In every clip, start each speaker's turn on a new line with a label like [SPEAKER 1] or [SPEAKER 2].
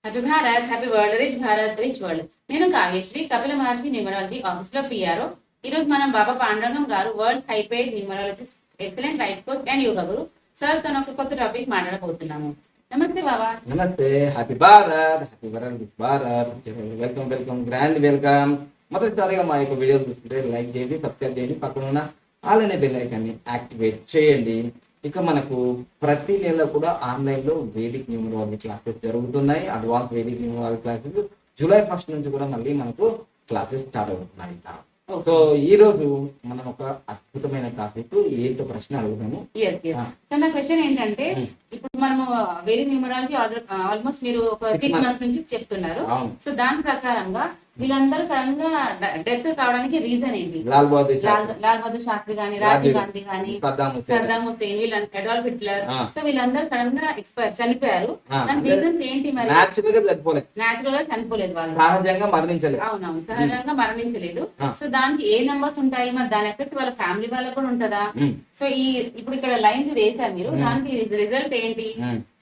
[SPEAKER 1] Happy Bharat, happy world, rich Bharat, rich world. నేను కావ్యశ్రీ, కపిల మహర్షి numerology office లో PRO. ఈ రోజు మనం బాబా పాండురంగం గారు, world hyped numerologist, excellent life coach and yoga Guru sir తన ఒక కొత్త టాపిక్ మాట్లాడబోతున్నాము. నమస్తే బాబా.
[SPEAKER 2] నమస్తే. Happy Bharat, happy world, rich Bharat. Welcome welcome, grand welcome. మొదటిసారిగా మా యొక్క వీడియో చూస్తుంటే లైక్ చేయండి, సబ్స్క్రైబ్ చేయండి, పక్కన ఉన్న ఆల్ అనే బెల్ ఐకాన్ని యాక్టివేట్ చేయండి. ఇక మనకు ప్రతి నెల కూడా ఆన్లైన్ లో వేదిక్ న్యూమరాలజీ క్లాసెస్ జరుగుతున్నాయి. Advance Vedic numerology classes July 1 నుంచి కూడా మళ్ళీ మనకు క్లాసెస్ స్టార్ట్ అవుతున్నాయి. సో ఈ రోజు మనం ఒక అద్భుతమైన టాపిక్ ఏంటో ప్రశ్న అడుగుతాము.
[SPEAKER 1] సో నా క్వశ్చన్ ఏంటంటే, ఇప్పుడు మనము వేదిక్ న్యూమరాలజీ ఆల్మోస్ట్ మీరు ఒక 6 months నుంచి చెప్తున్నారు. సో దాని ప్రకారంగా వీళ్ళందరూ సడన్ గా డెత్ కావడానికి రీజన్ ఏంటి?
[SPEAKER 2] లాల్ బహదూర్
[SPEAKER 1] శాస్త్రి గాని, రాజీవ్ గాంధీ గాని, సద్దాం హుస్సేన్, వీళ్ళంతా అడాల్ఫ్ హిట్లర్, సో వీళ్ళందరూ సడన్ గా చనిపోయారు. దాని రీజన్స్ ఏంటి? మరి నేచురల్ గా చనిపోలేదు, వాళ్ళు
[SPEAKER 2] సహజంగా మరణించలేదు.
[SPEAKER 1] అవునవును, సహజంగా మరణించలేదు. సో దానికి ఏ నెంబర్స్ ఉంటాయి? మరి దాని ఎఫెక్ట్ వాళ్ళ ఫ్యామిలీ వాళ్ళకు కూడా ఉంటుందా? సో ఇప్పుడు ఇక్కడ లైన్స్ ఇది వేసారు మీరు, దానికి రిజల్ట్ ఏంటి?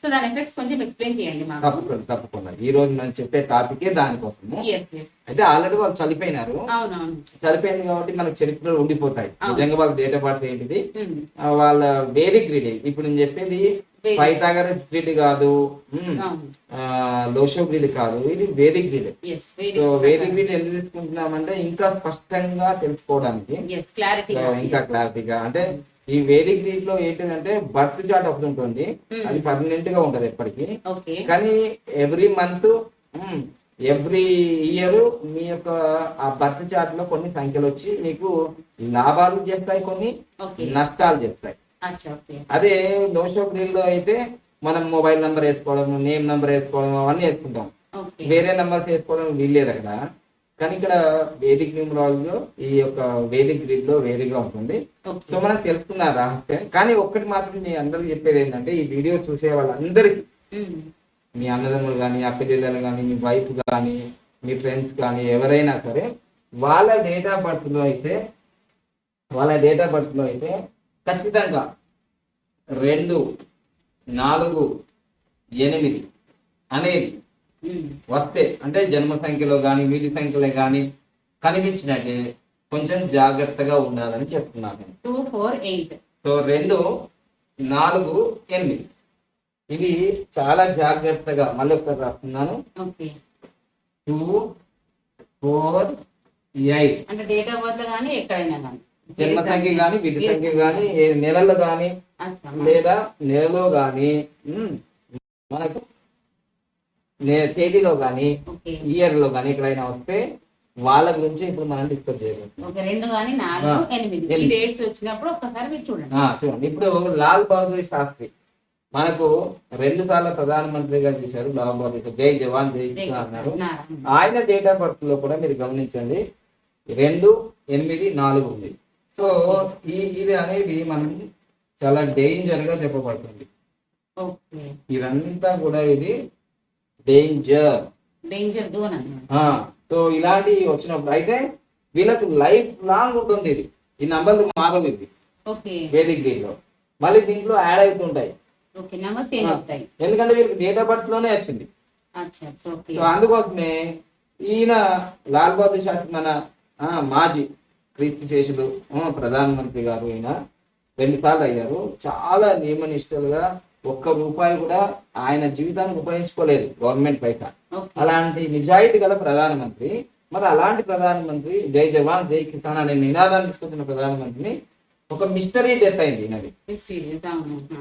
[SPEAKER 1] సో దాని ఎఫెక్ట్స్ కొంచెం ఎక్స్ప్లెయిన్ చేయండి మాకు.
[SPEAKER 2] తప్పకుండా ఈ రోజు మనం చెప్పే టాపికే దానికోసము. అయితే ఆల్రెడీ వాళ్ళు చనిపోయినారు. చనిపోయింది కాబట్టి మనకు చరిత్రలో ఉండిపోతాయి. నిజంగా వాళ్ళ డేట్ ఆఫ్ బర్త్ ఏంటిది, వాళ్ళ వేదిక్ గ్రిడ్. ఇప్పుడు నేను చెప్పేది పైథాగరస్ గ్రిడ్ కాదు, లోషో గ్రిడ్ కాదు, ఇది Vedic grid. So Vedic grid ఎందుకు తీసుకుంటున్నామంటే ఇంకా స్పష్టంగా తెలుసుకోవడానికి, ఇంకా క్లారిటీగా. అంటే ఈ వేదిక్ గ్రిడ్ లో ఏంటంటే బర్త్ చార్ట్ ఒకటి ఉంటుంది, అది పర్మనెంట్ గా ఉంటది ఎప్పటికీ. కానీ ఎవ్రీ మంత్, ఎవ్రీ ఇయర్ మీ యొక్క ఆ బర్త్ చార్ట్ లో కొన్ని సంఖ్యలు వచ్చి మీకు లాభాలు చేస్తాయి, కొన్ని నష్టాలు చేస్తాయి. అదే లోషో గ్రిడ్ లో అయితే మనం మొబైల్ నంబర్ వేసుకోవడం, నేమ్ నంబర్ వేసుకోవడం, అవన్నీ వేసుకుంటాం. వేరే నంబర్స్ వేసుకోవడం వీల్లేదు అక్కడ. కానీ ఇక్కడ వేదిక్ న్యూమరాలజీలో ఈ యొక్క వేదిక్ గ్రిడ్ లో వేరేగా ఉంటుంది. సో మనం తెలుసుకున్న రహస్యం. కానీ ఒక్కటి మాత్రం మీ అందరికి చెప్పేది ఏంటంటే, ఈ వీడియో చూసే వాళ్ళందరికీ, మీ అన్నదమ్ములు కానీ, అక్క చెల్లెలు కానీ, మీ వైఫ్ కానీ, మీ ఫ్రెండ్స్ కానీ, ఎవరైనా సరే వాళ్ళ డేట్ ఆఫ్ బర్త్ లో అయితే ఖచ్చితంగా 2, 4, 8 అనేది వస్తే, అంటే జన్మ సంఖ్యలో కానీ వీధి సంఖ్యలో కానీ కనిపించినట్టే కొంచెం జాగ్రత్తగా ఉండాలని చెప్తున్నాను.
[SPEAKER 1] 2, 4, 8.
[SPEAKER 2] సో 2, 4, 8 ఇది చాలా జాగ్రత్తగా మళ్ళీ ఒకసారి రాస్తున్నాను. 2, 4, 8
[SPEAKER 1] అంటే డేట్ ఆఫ్ బర్త్ లో కానీ ఎక్కడైనా కానీ,
[SPEAKER 2] జన్మ సంఖ్య కానీ విధి సంఖ్య కానీ, నెలల్లో కానీ లేదా నెలలో కానీ, మనకు తేదీలో కానీ ఇయర్ లో కానీ ఎక్కడైనా వస్తే వాళ్ళ గురించి ఇప్పుడు మనం డిస్కస్ చేయబోతున్నాం.
[SPEAKER 1] 2 కానీ 4, 8 ఈ డేట్స్ వచ్చినప్పుడు ఒక్కసారి మీరు
[SPEAKER 2] చూడండి. ఇప్పుడు లాల్ బహదూర్ శాస్త్రి మనకు 2 సార్లు ప్రధానమంత్రిగా చేశారు. లాల్ బహదూర్, జై జవాన్ జై కిసాన్ అన్నారు. ఆయన డేట్ ఆఫ్ బర్త్ లో కూడా మీరు గమనించండి 2, 8, 4 ఉంది. సో ఇది అనేది మనం చాలా డేంజర్ గా చెప్పబడుతుంది. ఇదంతా కూడా ఇది డేంజర్ జోన్. సో ఇలాంటివి వచ్చినప్పుడు అయితే వీళ్ళకు లైఫ్ లాంగ్ ఉంటుంది. ఇది ఈ నంబర్లు మారవు. ఇది వేదిక్ దీంట్లో మళ్ళీ దీంట్లో యాడ్ అవుతుంటాయి, ఎందుకంటే వీళ్ళకి డేట్ ఆఫ్ బర్త్ లోనే వచ్చింది. సో అందుకోసమే ఈయన లాల్ బహదూర్ శాస్త్రి మన మాజీ క్రీస్తు శేషులు ప్రధానమంత్రి గారు, ఈయన 2 సార్లు అయ్యారు. చాలా నియమనిష్టలుగా, ఒక్క రూపాయి కూడా ఆయన జీవితానికి ఉపయోగించుకోలేదు గవర్నమెంట్ పైసా. అలాంటి నిజాయితీ గల ప్రధానమంత్రి. మరి అలాంటి ప్రధానమంత్రి జై జవాన్ జై కిసాన్ అనే నినాదాన్ని తీసుకొచ్చిన ప్రధానమంత్రిని ఒక మిస్టరీ డెత్ అయింది ఈయనది.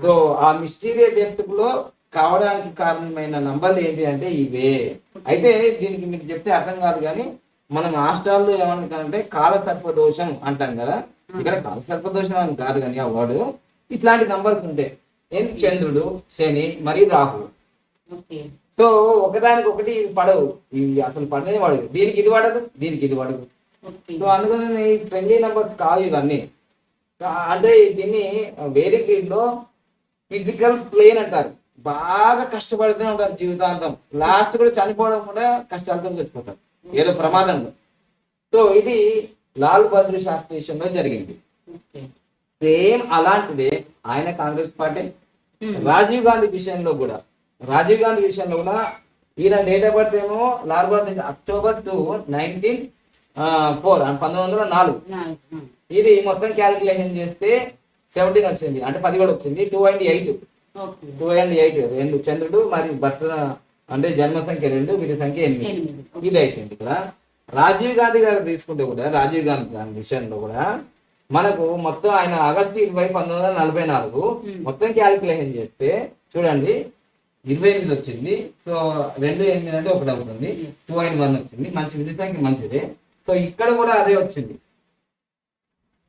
[SPEAKER 2] సో ఆ మిస్టరీ డెత్ లో కావడానికి కారణమైన నంబర్లు ఏంటి అంటే ఇవే. అయితే దీనికి మీకు చెప్తే అర్థం కాదు, కానీ మనం హాస్టల్లో ఏమంటారంటే కాలసర్పదోషం అంటాం కదా. ఇక్కడ కాలసర్పదోషం అని కాదు, కానీ ఆ వర్డ్ ఇట్లాంటి నంబర్స్ ఉంటాయి. చంద్రుడు, శని మరియు రాహు. సో ఒకదానికి పడవు, ఇవి అసలు పడనే పడదు. దీనికి ఇది పడదు, దీనికి ఇది పడదు. సో అందుకని ఫ్రెండ్లీ నంబర్స్ కాదు ఇవన్నీ. అంటే దీన్ని వేదిక్ గ్రిడ్ లో ఫిజికల్ ప్లేన్ అంటారు. బాగా కష్టపడుతూనే ఉంటారు జీవితాంతం. లాస్ట్ కూడా చనిపోవడం కూడా కష్టాలతో చచ్చిపోతారు ఏదో ప్రమాదంలో. సో ఇది లాల్ బహదూర్ శాస్త్రి విషయంలో జరిగింది. సేమ్ అలాంటిదే ఆయన కాంగ్రెస్ పార్టీ. రాజీవ్ గాంధీ విషయంలో కూడా ఈయన డేట్ ఆఫ్ బర్త్ ఏమో లాల్ బహదూర్ October 2, 1904. ఇది మొత్తం క్యాలిక్యులేషన్ చేస్తే 17 వచ్చింది, అంటే 10 కూడా వచ్చింది. 2 and 8 రెండు చంద్రుడు మరి భర్త అంటే జన్మ సంఖ్య 2, వీరి సంఖ్య 8. ఇది అయిపోయింది. ఇక్కడ రాజీవ్ గాంధీ గారు తీసుకుంటే కూడా రాజీవ్ గాంధీ గారి విషయంలో కూడా మనకు మొత్తం ఆయన August 20, 1944 మొత్తం క్యాలిక్యులేషన్ చేస్తే చూడండి 28 వచ్చింది. సో 2, 8 అంటే 1 అవుతుంది. 2 and 1 వచ్చింది. మంచి విధి సంఖ్య మంచిదే. సో ఇక్కడ కూడా అదే వచ్చింది.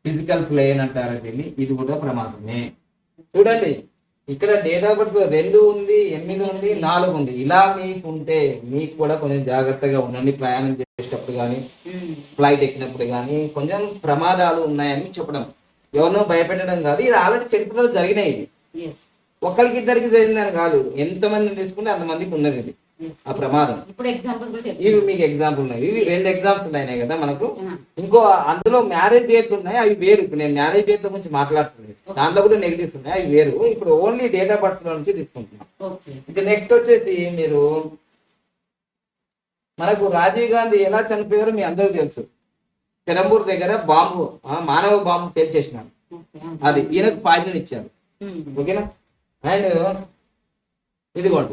[SPEAKER 2] ఫిజికల్ ప్లేన్ అంటారు దీన్ని. ఇది కూడా ప్రమాదమే. చూడండి ఇక్కడ డేట్ ఆఫ్ బర్త్ 2 ఉంది, 8 ఉంది, 4 ఉంది. ఇలా మీకు ఉంటే మీకు కూడా కొంచెం జాగ్రత్తగా ఉండండి. ప్రయాణం చేసేటప్పుడు కానీ ఫ్లైట్ ఎక్కినప్పుడు కానీ కొంచెం ప్రమాదాలు ఉన్నాయని చెప్పడం, ఎవరినో భయపెట్టడం కాదు. ఇది ఆల్రెడీ చరిత్రలో జరిగినాయి. ఇది ఒకరికి ఇద్దరికి జరిగిందని కాదు, ఎంతమంది తీసుకుంటే అంతమందికి ఉన్నది ఇది ఆ ప్రమాదం. ఇవి మీకు ఎగ్జాంపుల్ ఉన్నాయి. ఇవి 2 ఎగ్జామ్స్ ఉన్నాయి కదా మనకు. ఇంకో అందులో మ్యారేజ్ డేట్ ఉన్నాయి, అవి వేరు. ఇప్పుడు నేను మ్యారేజ్ డేట్ గురించి మాట్లాడుతున్నాను. దాంట్లో కూడా నెగిటివ్స్ ఉన్నాయి, అవి వేరు. ఇప్పుడు ఓన్లీ డేట్ ఆఫ్ బర్త్ నుంచి తీసుకుంటున్నాం. ఇక నెక్స్ట్ వచ్చేసి మీరు మనకు రాజీవ్ గాంధీ ఎలా చనిపోయారో మీ అందరూ తెలుసు. పెరంబూర్ దగ్గర బాంబు, మానవ బాంబు పేల్చేసినారు. అది ఈయనకు పాయిజన్ ఇచ్చారు. ఓకేనా. అండ్ ఇదిగోండి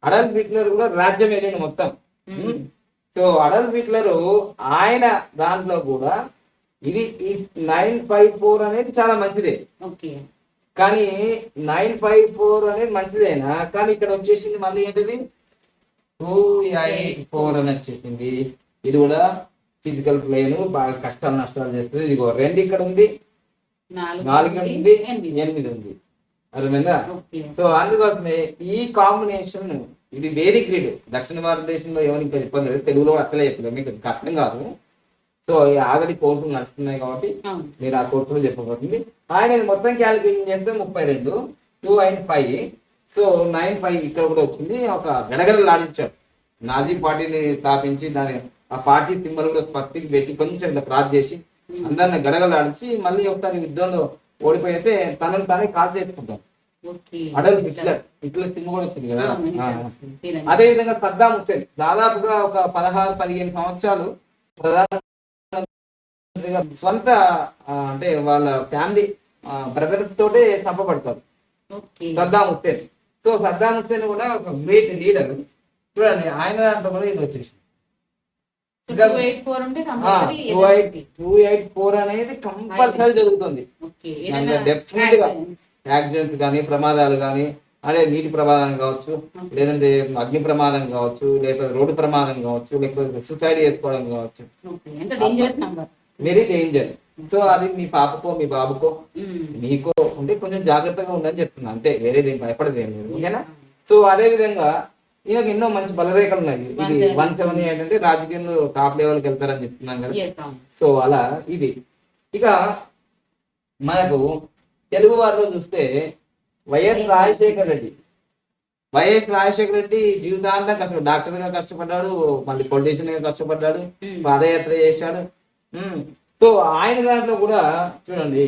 [SPEAKER 2] అడల్ఫ్ హిట్లర్ కూడా రాజ్యం వెళ్ళింది మొత్తం. సో అడల్ఫ్ హిట్లర్ ఆయన దాంట్లో కూడా ఇది 954 అనేది చాలా మంచిదే. కానీ 954 అనేది మంచిదేనా, కానీ ఇక్కడ వచ్చేసింది మళ్ళీ ఏంటిది 284 అని వచ్చేసింది. ఇది కూడా ఫిజికల్ ప్లేన్ బాగా కష్టాలు నష్టాలు చేస్తుంది. ఇదిగో 2 ఇక్కడ ఉంది, 4 ఉంది, 8 ఉంది. అర్థమైందా. సో అందుకోసమే ఈ కాంబినేషన్ ఇది వేరీ గ్రేడ్. దక్షిణ భారతదేశంలో ఎవరు ఇంకా ఇబ్బంది లేదు, తెలుగులో అసలే చెప్పలేదు, మీకు కష్టం కాదు. సో ఆల్రెడీ కోర్సులు నడుస్తున్నాయి కాబట్టి మీరు ఆ కోర్సులో చెప్పబోతుంది. ఆయన మొత్తం క్యాలిక్యులేషన్ చేస్తే 32, 2 and 5. సో 9-5 ఇక్కడ కూడా వచ్చింది. ఒక గడగడలాడించాడు. నాజీ పార్టీని స్థాపించి దాని ఆ పార్టీ సింబల్ కూడా స్పష్టికి పెట్టి కొంచెం ఇట్లా క్రాస్ చేసి అందరిని గడగలాడించి మళ్ళీ ఒకసారి యుద్ధంలో ఓడిపోయితే తనని తానే కాల్ చేసుకుంటాం. అడల్ఫ్ హిట్లర్ సినిమా కూడా వచ్చింది కదా. అదే విధంగా సద్దాం హుస్సేన్ దాదాపుగా ఒక 16-15 సంవత్సరాలు ప్రధానమంత్రిగా స్వంత అంటే వాళ్ళ ఫ్యామిలీ బ్రదర్స్ తోటే చంపబడతారు సద్దాం హుస్సేన్. సో సద్దాం హుస్సేన్ కూడా ఒక గ్రేట్ లీడర్. చూడండి ఆయన దాంట్లో కూడా ఇది వచ్చేసి 284 అనేది కంపల్సరీ జరుగుతుంది. డెఫినెట్ గా యాక్సిడెంట్స్ కానీ ప్రమాదాలు కానీ, అదే నీటి ప్రమాదం కావచ్చు, లేదంటే అగ్ని ప్రమాదం కావచ్చు, లేకపోతే రోడ్డు ప్రమాదం కావచ్చు, లేకపోతే సూసైడ్ చేసుకోవడం కావచ్చు, వెరీ డేంజర్. సో అది మీ పాపకో మీ బాబుకో మీకో ఉంటే కొంచెం జాగ్రత్తగా ఉందని చెప్తున్నా, అంతే. వేరే దేని భయపడదు ఏం లేదు. ఓకేనా. సో అదే విధంగా ఈయనకు ఎన్నో మంచి బలరేఖలు ఉన్నాయి. ఇది 178 అంటే రాజకీయంలో టాప్ లెవెల్కి వెళ్తారని చెప్తున్నాం కదా. సో అలా ఇది. ఇక మనకు తెలుగు వారిలో చూస్తే వైఎస్ రాజశేఖర రెడ్డి జీవితాంతం కష్టపడ్డాడు. డాక్టర్ గా కష్టపడ్డాడు, మళ్ళీ పొలిటీషియన్ గా కష్టపడ్డాడు, పాదయాత్ర చేశాడు. సో ఆయన దాంట్లో కూడా చూడండి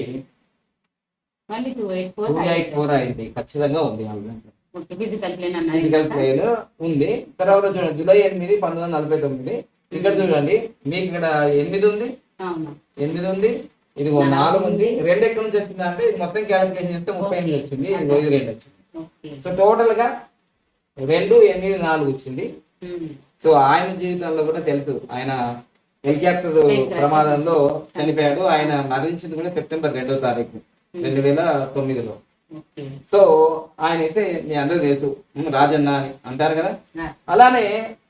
[SPEAKER 2] 284 అయింది, ఖచ్చితంగా ఉంది. ఫిజికల్ ప్లేన్ ఉంది. తర్వాత చూడండి జూలై 8, 1949. ఇక్కడ చూడండి మీకు ఇక్కడ 8 ఉంది, 8 ఉంది, ఇదిగో 4 ఉంది. 2 ఎక్కడి నుంచి వచ్చింది అంటే ఇది మొత్తం క్యాలిక్యులేషన్ చేస్తే 38 వచ్చింది, ఇది 2 వచ్చింది. సో టోటల్ గా 2, 8, 4 వచ్చింది. సో ఆయన జీవితంలో కూడా తెలుసు, ఆయన హెలికాప్టర్ ప్రమాదంలో చనిపోయాడు. ఆయన మరణించింది కూడా September 2వ తారీఖు 2009లో. సో ఆయన అయితే మీ అందరూ తెలుసు, రాజన్న అని అంటారు కదా. అలానే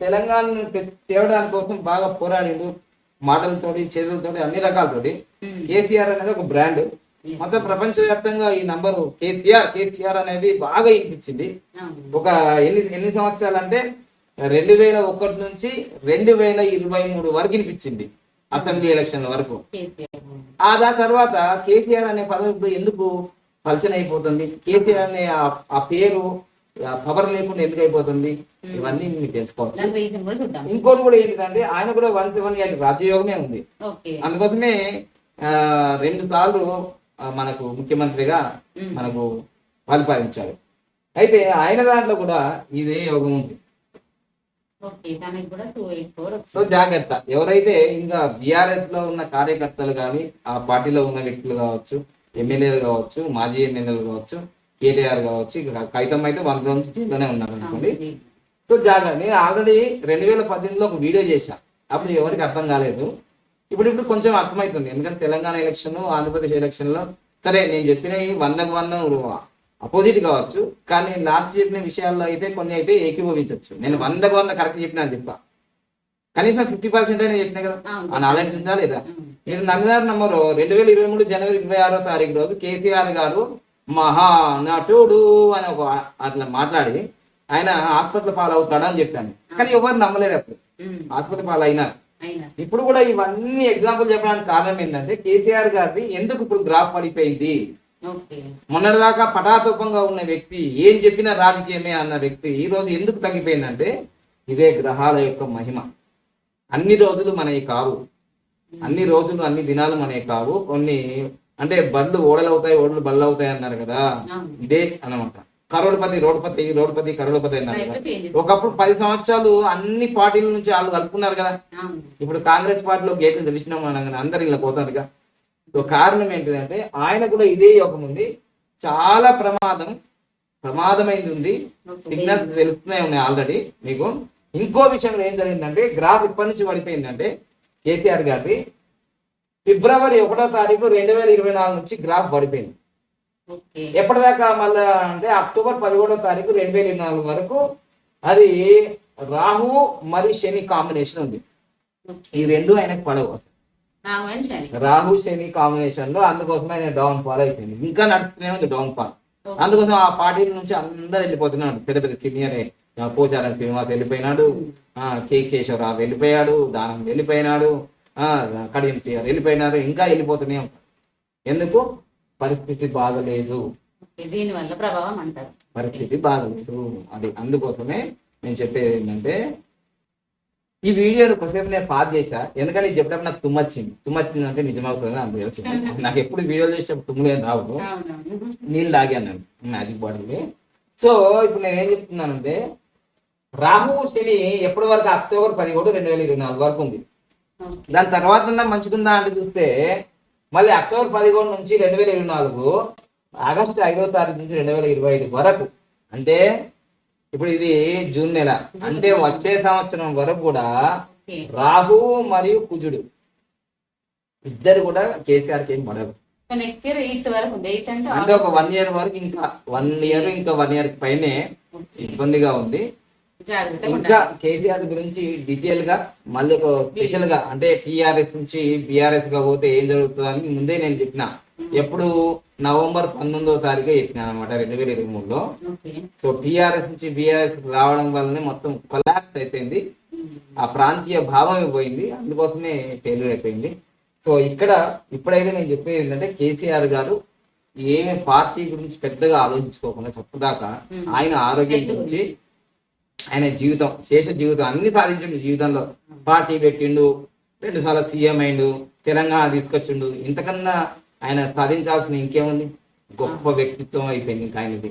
[SPEAKER 2] తెలంగాణను తేవడానికి కోసం బాగా పోరాడిండు, మాటలతోటి చేతులతోటి అన్ని రకాలతోటి. కేసీఆర్ అనేది ఒక బ్రాండ్. మొత్తం ప్రపంచవ్యాప్తంగా ఈ నంబరు కేసీఆర్ అనేది బాగా వినిపించింది. ఒక ఎన్ని సంవత్సరాలు అంటే 2001 నుంచి 2023 వరకు వినిపించింది, అసెంబ్లీ ఎలక్షన్ల వరకు. ఆ తర్వాత కేసీఆర్ అనే పదవి ఎందుకు పల్చన అయిపోతుంది, కేసీఆర్ అనే ఆ పేరు పవర్ లేకుండా ఎందుకు అయిపోతుంది, ఇవన్నీ మీకు తెలుసుకోవచ్చు. ఇంకోటి కూడా ఏంటంటే ఆయన కూడా 178 రాజయోగమే ఉంది. అందుకోసమే 2 సార్లు మనకు ముఖ్యమంత్రిగా మనకు పరిపాలించాడు. అయితే ఆయన దాంట్లో కూడా ఇదే యోగం ఉంది.
[SPEAKER 1] ఓకే, దానికి కూడా 284.
[SPEAKER 2] సో జాగ్రత్త, ఎవరైతే ఇంకా బీఆర్ఎస్ లో ఉన్న కార్యకర్తలు కానీ, ఆ పార్టీలో ఉన్న వ్యక్తులు కావచ్చు, ఎమ్మెల్యేలు కావచ్చు, మాజీ ఎమ్మెల్యేలు కావచ్చు, కేటీఆర్ కావచ్చు, ఇక కైతం అయితే 100 నుంచి జైల్లోనే ఉన్నారు అనుకోండి. సో జాగ్రత్త, నేను ఆల్రెడీ 2018లో ఒక వీడియో చేశా, అప్పుడు ఎవరికి అర్థం కాలేదు. ఇప్పుడు కొంచెం అర్థమవుతుంది, ఎందుకంటే తెలంగాణ ఎలక్షన్, ఆంధ్రప్రదేశ్ ఎలక్షన్ లో సరే నేను చెప్పినవి 100% అపోజిట్ కావచ్చు, కానీ లాస్ట్ చెప్పిన విషయాల్లో అయితే కొన్ని అయితే ఏకీభవించవచ్చు. నేను 100% కరెక్ట్ చెప్పినా అని చెప్పా, కనీసం 50% అయినా చెప్పినా కదా, ఆ నాలెడ్జ్ ఉందా లేదా? మీరు నమ్మినారు నమ్మరు, 2023 జనవరి 26వ తారీఖు రోజు కేసీఆర్ గారు మహా నటుడు అని ఒక అట్లా మాట్లాడి ఆయన హాస్పిటల్ పాలవుతాడు అని చెప్పాను, కానీ ఎవరు నమ్మలేరు. అప్పుడు హాస్పిటల్ పాలు అయినారు. ఇప్పుడు కూడా ఇవన్నీ ఎగ్జాంపుల్ చెప్పడానికి కారణం ఏంటంటే కేసీఆర్ గారిది ఎందుకు ఇప్పుడు గ్రాఫ్ పడిపోయింది. మొన్నటిదాకా పటాతోపంగా ఉన్న వ్యక్తి, ఏం చెప్పినా రాజకీయమే అన్న వ్యక్తి ఈ రోజు ఎందుకు తగ్గిపోయిందంటే ఇదే గ్రహాల యొక్క మహిమ. అన్ని రోజులు మనవి కావు, అన్ని రోజులు అన్ని దినాలు మనవి కావు. కొన్ని అంటే బళ్ళు ఓడలవుతాయి, ఓడలు బళ్ళు అవుతాయి అన్నారు కదా, ఇదే అన్నమాట. కరోడ్పతి రోడ్పతి, రోడ్పతి కరోడ్పతి అన్నారు కదా. ఒకప్పుడు 10 సంవత్సరాలు అన్ని పార్టీల నుంచి వాళ్ళు కలుపుకున్నారు కదా. ఇప్పుడు కాంగ్రెస్ పార్టీలో గేట్లు తెలిసినాం అనగానే అందరు ఇలా పోతారుగా. సో కారణం ఏంటిదంటే ఆయన కూడా ఇదే యోగం ఉంది, చాలా ప్రమాదమైంది ఉంది. సిగ్నల్స్ తెలుస్తున్నాయి ఉన్నాయి ఆల్రెడీ మీకు. ఇంకో విషయంలో ఏం జరిగిందంటే గ్రాఫ్ ఇప్పటి నుంచి పడిపోయిందంటే కేసీఆర్ గారి ఫిబ్రవరి 1వ తారీఖు 2024 నుంచి గ్రాఫ్ పడిపోయింది. ఎప్పటిదాకా మళ్ళా అంటే అక్టోబర్ 17వ తారీఖు 2024 వరకు అది రాహు మరి శని కాంబినేషన్ ఉంది. ఈ రెండు ఆయనకు పడవు, రాహు శని కాంబినేషన్ లో. అందుకోసం ఆయన డౌన్ ఫాల్ అయిపోయింది, ఇంకా నడుస్తూనే ఉంది డౌన్ ఫాల్. అందుకోసం ఆ పార్టీల నుంచి అందరు వెళ్ళిపోతున్నాడు. పెద్ద పెద్ద సీనియర్ పోచారం శ్రీనివాస్ వెళ్ళిపోయినాడు, కె కేశవరావు వెళ్ళిపోయాడు, దానం వెళ్ళిపోయినాడు, కడియం శ్రీగారు వెళ్ళిపోయినారు, ఇంకా వెళ్ళిపోతూనే ఉంటారు. ఎందుకు? పరిస్థితి బాగలేదు,
[SPEAKER 1] దీనివల్ల ప్రభావం అంటారు.
[SPEAKER 2] పరిస్థితి బాగలేదు అది. అందుకోసమే నేను చెప్పేది ఏంటంటే ఈ వీడియోని కొద్దిసేపు నేను పాస్ చేశా, ఎందుకంటే చెప్పినప్పుడు నాకు తుమ్మొచ్చింది అంటే నిజమవుతుంది నాకు తెలుసు. నాకు ఎప్పుడు వీడియోలు చేసేటప్పుడు తుమ్ములేం రావు, నీళ్ళు తాగాను నేను మ్యాజిక్ బాటిల్. సో ఇప్పుడు నేను ఏం చెప్తున్నానంటే రాహు శని ఎప్పటి వరకు అక్టోబర్ 17, 2024 వరకు ఉంది. దాని తర్వాత మంచిగుందా అంటే చూస్తే మళ్ళీ అక్టోబర్ 11 నుంచి 2024 ఆగస్టు 5వ తారీఖు నుంచి 2025 వరకు, అంటే ఇప్పుడు ఇది జూన్ నెల, అంటే వచ్చే సంవత్సరం వరకు కూడా రాహు మరియు కుజుడు ఇద్దరు కూడా కేసీఆర్కి ఏం పడరు.
[SPEAKER 1] నెక్స్ట్ ఇయర్ 8th వరకు ఉంది.
[SPEAKER 2] అంటే ఒక 1 year వరకు, ఇంకా 1 year, ఇంకా 1 year పైనే ఇబ్బందిగా ఉంది. ఇంకా కేసీఆర్ గురించి డీటెయిల్ గా మళ్ళీ ఒక స్పెషల్ గా, అంటే టిఆర్ఎస్ నుంచి బిఆర్ఎస్ గా పోతే ఏం జరుగుతుందని ముందే నేను చెప్పిన. ఎప్పుడు నవంబర్ 19వ తారీఖు చెప్పిన అనమాట 2023లో. సో టిఆర్ఎస్ నుంచి బిఆర్ఎస్ రావడం వల్లనే మొత్తం కొలాప్స్ అయిపోయింది, ఆ ప్రాంతీయ భావం పోయింది, అందుకోసమే ఫెయిల్యూర్ అయిపోయింది. సో ఇప్పుడైతే నేను చెప్పేది ఏంటంటే కేసీఆర్ గారు ఏమి పార్టీ గురించి పెద్దగా ఆలోచించుకోకుండా తప్పదాకా ఆయన ఆరోగ్యం గురించి, ఆయన జీవితం, శేష జీవితం అన్ని సాధించిండు జీవితంలో. పార్టీ పెట్టిండు, 2 సార్లు సీఎం అయిండు, తెలంగాణ తీసుకొచ్చిండు. ఇంతకన్నా ఆయన సాధించాల్సిన ఇంకేముంది? గొప్ప వ్యక్తిత్వం అయిపోయింది ఇంకా ఆయనది.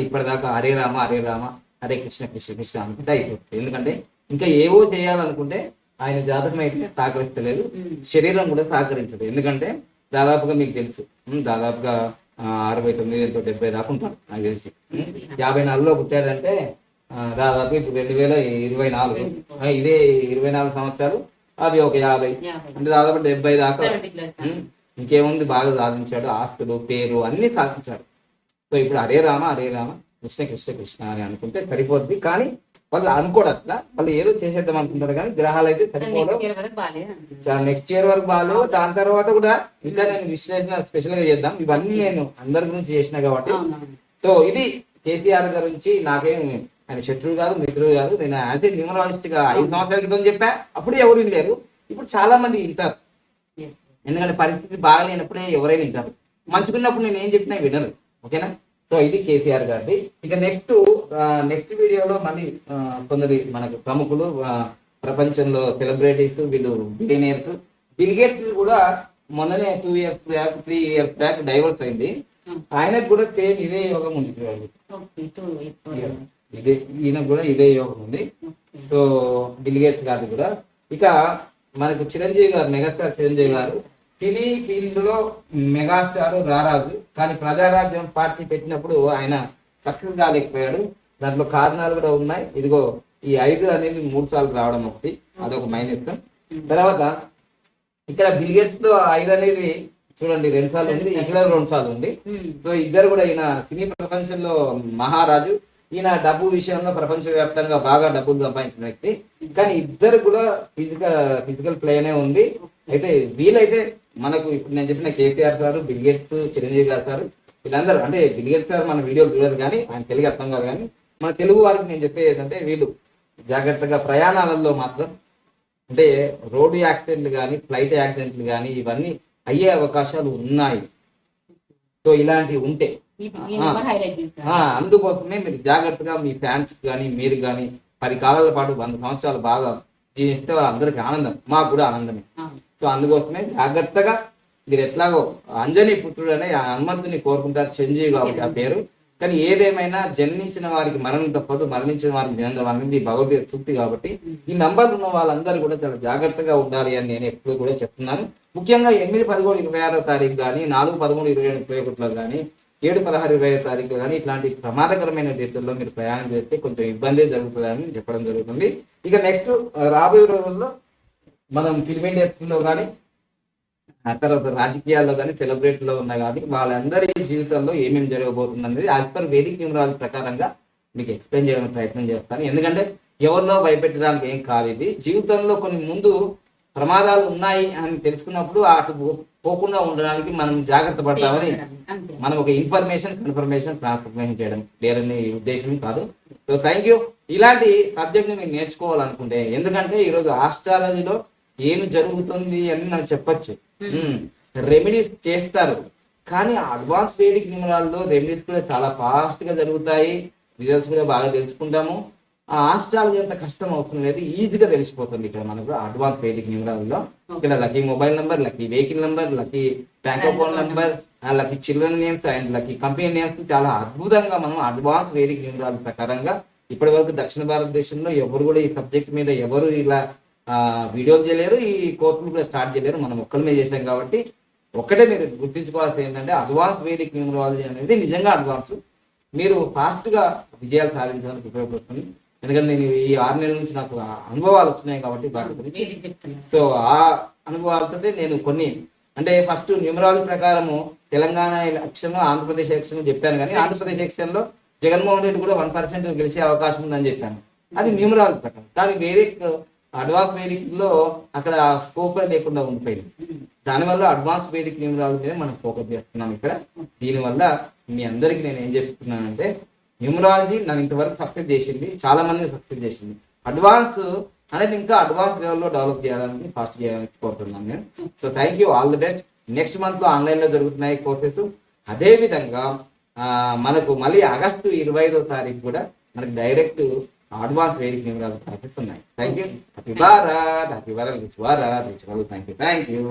[SPEAKER 2] ఇప్పటిదాకా హరే రామ హరే రామ హరే కృష్ణ కృష్ణ కృష్ణ అనుకుంటే అయిపోతుంది. ఎందుకంటే ఇంకా ఏవో చేయాలనుకుంటే ఆయన జాతకం అయితే సహకరిస్తలేదు, శరీరం కూడా సహకరించదు. ఎందుకంటే దాదాపుగా మీకు తెలుసు, దాదాపుగా 69 70 దాకా ఉంటారు నాకు తెలిసి. 54లో పుట్టాడంటే దాదాపు ఇప్పుడు 2024, ఇదే 24 సంవత్సరాలు, అది ఒక 50, అంటే దాదాపు 70 దాకా. ఇంకేముంది, బాగా సాధించాడు, ఆస్తులు పేరు అన్ని సాధించాడు. సో ఇప్పుడు హరే రామ కృష్ణ కృష్ణ కృష్ణ అని అనుకుంటే సరిపోద్ది. కానీ వాళ్ళు అనుకోడు అట్లా, వాళ్ళు ఏదో చేసేద్దాం అనుకుంటారు, కానీ గ్రహాలు అయితే సరిపోవడం. నెక్స్ట్ ఇయర్ వరకు బాగాలేవు. దాని తర్వాత కూడా ఇంకా నేను విశ్లేషణ స్పెషల్ గా చేద్దాం. ఇవన్నీ నేను అందరి గురించి చేసిన కాబట్టి. సో ఇది కేసీఆర్ గురించి. నాకేం ఆయన శత్రువు కాదు, మిత్రుడు కాదు. నేను యాజ్ ఏ న్యూమరాలజిస్ట్ గా 5 సంవత్సరాల క్రితం చెప్పా, అప్పుడు ఎవరు వినలేరు. ఇప్పుడు చాలా మంది వింటారు, ఎందుకంటే పరిస్థితి బాగాలేనప్పుడే ఎవరైనా వింటారు. మంచుకున్నప్పుడు నేను ఏం చెప్పినా వినరు. ఓకేనా? సో ఇది కేసీఆర్ గారిది. ఇక నెక్స్ట్ వీడియోలో మళ్ళీ కొందరి మనకు ప్రముఖులు, ప్రపంచంలో సెలబ్రిటీస్, వీళ్ళు బిలియనియర్స్. బిల్ గేట్స్ కూడా మొన్ననే 2 years back 3 years back divorce అయింది. ఆయనకు కూడా సేమ్ ఇదే యోగం ఉంది చూడండి. ఇదే ఈయనకు కూడా ఇదే యోగం ఉంది. సో బిల్ గేట్స్ గారు కూడా. ఇక మనకు చిరంజీవి గారు, మెగాస్టార్ చిరంజీవి గారు సినీ ఫీల్డ్ లో మెగాస్టార్ రారాజు, కానీ ప్రజారాజ్యం పార్టీ పెట్టినప్పుడు ఆయన సక్సెస్ కాలేకపోయాడు. దాంట్లో కారణాలు కూడా ఉన్నాయి. ఇదిగో ఈ 5 అనేది 3 సార్లు రావడం ఒకటి, అదొక మైనస్. తర్వాత ఇక్కడ బిల్ గేట్స్ లో 5 అనేది చూడండి 2 సార్లు ఉంది, ఇక్కడ 2 సార్లు ఉంది. సో ఇద్దరు కూడా ఈయన సినీ ప్రపంచంలో మహారాజు, ఈయన డబ్బు విషయంలో ప్రపంచవ్యాప్తంగా బాగా డబ్బులు సంపాదించిన వ్యక్తి. కానీ ఇద్దరు కూడా ఫిజికల్ ప్లేనే ఉంది. అయితే వీళ్ళైతే మనకు ఇప్పుడు నేను చెప్పిన KCR sir, bill gates, Chiranjeevi గారు సార్, వీళ్ళందరూ అంటే బిల్ గేట్స్ సార్ మన వీడియోలు చూడరు కానీ ఆయన తెలుగు అర్థం కాదు. కానీ మన తెలుగు వారికి నేను చెప్పేది ఏంటంటే వీళ్ళు జాగ్రత్తగా ప్రయాణాలలో మాత్రం అంటే రోడ్డు యాక్సిడెంట్లు కానీ ఫ్లైట్ యాక్సిడెంట్లు కానీ ఇవన్నీ అయ్యే అవకాశాలు ఉన్నాయి. సో ఇలాంటివి ఉంటే అందుకోసమే మీరు జాగ్రత్తగా మీ ఫ్యాన్స్ కానీ మీరు కానీ 10 కాలాల పాటు 100 సంవత్సరాలు బాగా జీవిస్తే వాళ్ళందరికీ ఆనందం, మాకు కూడా ఆనందమే. సో అందుకోసమే జాగ్రత్తగా మీరు ఎట్లాగో అంజనీ పుత్రుడు అనే హనుమంతుని కోరుకుంటారు చిరంజీవి కాబట్టి ఆ పేరు. కానీ ఏదేమైనా జన్మించిన వారికి మరణం తప్పదు, మరణించిన వారికి నిరంతరం అనేది భగవద్గీత సూక్తి. కాబట్టి ఈ నంబర్లు ఉన్న వాళ్ళందరూ కూడా చాలా జాగ్రత్తగా ఉండాలి అని నేను ఎప్పుడు కూడా చెప్తున్నాను. ముఖ్యంగా 8, 11, 26వ తారీఖు కానీ 4, 13, 27, 21 కానీ 7, 16, 20వ తారీఖు కానీ ఇట్లాంటి ప్రమాదకరమైన డేట్లలో మీరు ప్రయాణం చేస్తే కొంచెం ఇబ్బంది జరుగుతుందని చెప్పడం జరుగుతుంది. ఇక నెక్స్ట్ రాబోయే రోజుల్లో మనం ఫిల్మ్ ఇండస్ట్రీలో కానీ ఆ తర్వాత రాజకీయాల్లో కానీ సెలబ్రిటీలో ఉన్నా కానీ వాళ్ళందరి జీవితంలో ఏమేమి జరగబోతుంది అనేది యాజ్ పర్ వేదిక న్యూమరాలజీ ప్రకారంగా మీకు ఎక్స్ప్లెయిన్ చేయడానికి ప్రయత్నం చేస్తాను. ఎందుకంటే ఎవరినో భయపెట్టడానికి ఏం కాదు, ఇది జీవితంలో కొన్ని ముందు ప్రమాదాలు ఉన్నాయి అని తెలుసుకున్నప్పుడు అటు పోకుండా ఉండడానికి మనం జాగ్రత్త పడతామని మనం ఒక కన్ఫర్మేషన్ ట్రాన్స్ఫర్మేషన్ చేయడం వేరే ఉద్దేశం కాదు. So thank you. ఇలాంటి సబ్జెక్ట్ని మీరు నేర్చుకోవాలనుకుంటే, ఎందుకంటే ఈరోజు ఆస్ట్రాలజీలో ఏమి జరుగుతుంది అని నాకు చెప్పచ్చు. రెమెడీస్ చేస్తారు కానీ అడ్వాన్స్ వేదిక్ న్యూమరాల్లో రెమెడీస్ కూడా చాలా ఫాస్ట్ గా జరుగుతాయి, రిజల్ట్స్ కూడా బాగా తెలుసుకుంటాము. ఆ ఆస్ట్రాలజీ అంత కష్టం అవసరం లేదు, ఈజీగా తెలిసిపోతుంది ఇక్కడ మనకు అడ్వాన్స్ వేదిక్ న్యూమరాల్లో. ఇక్కడ lucky mobile number, lucky vehicle number, lucky bank account number, lucky children names and lucky company names చాలా అద్భుతంగా మనం అడ్వాన్స్ వేదిక్ న్యూమరాలజీ ప్రకారంగా ఇప్పటి వరకు దక్షిణ భారతదేశంలో ఎవరు కూడా ఈ సబ్జెక్ట్ మీద ఎవరు ఇలా వీడియోలు చేయలేరు, ఈ కోర్సులు కూడా స్టార్ట్ చేయలేరు. మనం ఒక్కరిమే చేసాం కాబట్టి ఒక్కటే మీరు గుర్తించుకోవాల్సింది ఏంటంటే అడ్వాన్స్ వేదిక్ న్యూమరాలజీ అనేది నిజంగా అడ్వాన్స్. మీరు ఫాస్ట్గా విజయాలు సాధించడానికి ఉపయోగపడుతుంది. ఎందుకంటే నేను ఈ 6 నెలల నుంచి నాకు అనుభవాలు వచ్చినాయి కాబట్టి వాటి గురించి. సో ఆ అనుభవాలతో నేను కొన్ని అంటే ఫస్ట్ న్యూమరాలజీ ప్రకారము తెలంగాణ ఎలక్షన్, ఆంధ్రప్రదేశ్ ఎలక్షన్ చెప్పాను. కానీ ఆంధ్రప్రదేశ్ ఎలక్షన్ లో జగన్మోహన్ రెడ్డి కూడా 1% గెలిచే అవకాశం ఉందని చెప్పాను, అది న్యూమరాలజీ ప్రకారం. కానీ వేదిక్ అడ్వాన్స్ వేదిక్ లో అక్కడ స్కోప్ లేకుండా ఉండిపోయింది. దానివల్ల అడ్వాన్స్ వేదిక్ న్యూమరాలజీ మీద మనం ఫోకస్ చేస్తున్నాం ఇక్కడ. దీనివల్ల మీ అందరికి నేను ఏం చెప్తున్నానంటే న్యూమరాలజీ నన్ను ఇంతవరకు సక్సెస్ చేసింది, చాలా మందిని సక్సెస్ చేసింది. అడ్వాన్స్ అనేది ఇంకా అడ్వాన్స్ లెవెల్లో డెవలప్ చేయడానికి ఫాస్ట్ చేయడానికి కోరుతున్నాను నేను. So thank you, all the best. Next month లో ఆన్లైన్ లో జరుగుతున్నాయి కోర్సెస్. అదే విధంగా మనకు మళ్ళీ ఆగస్టు 25వ తారీఖు కూడా మనకి direct advance Vedic numerology classes ఉన్నాయి. Thank you. Happy Bharat, happy world, rich world, rich world. Thank you.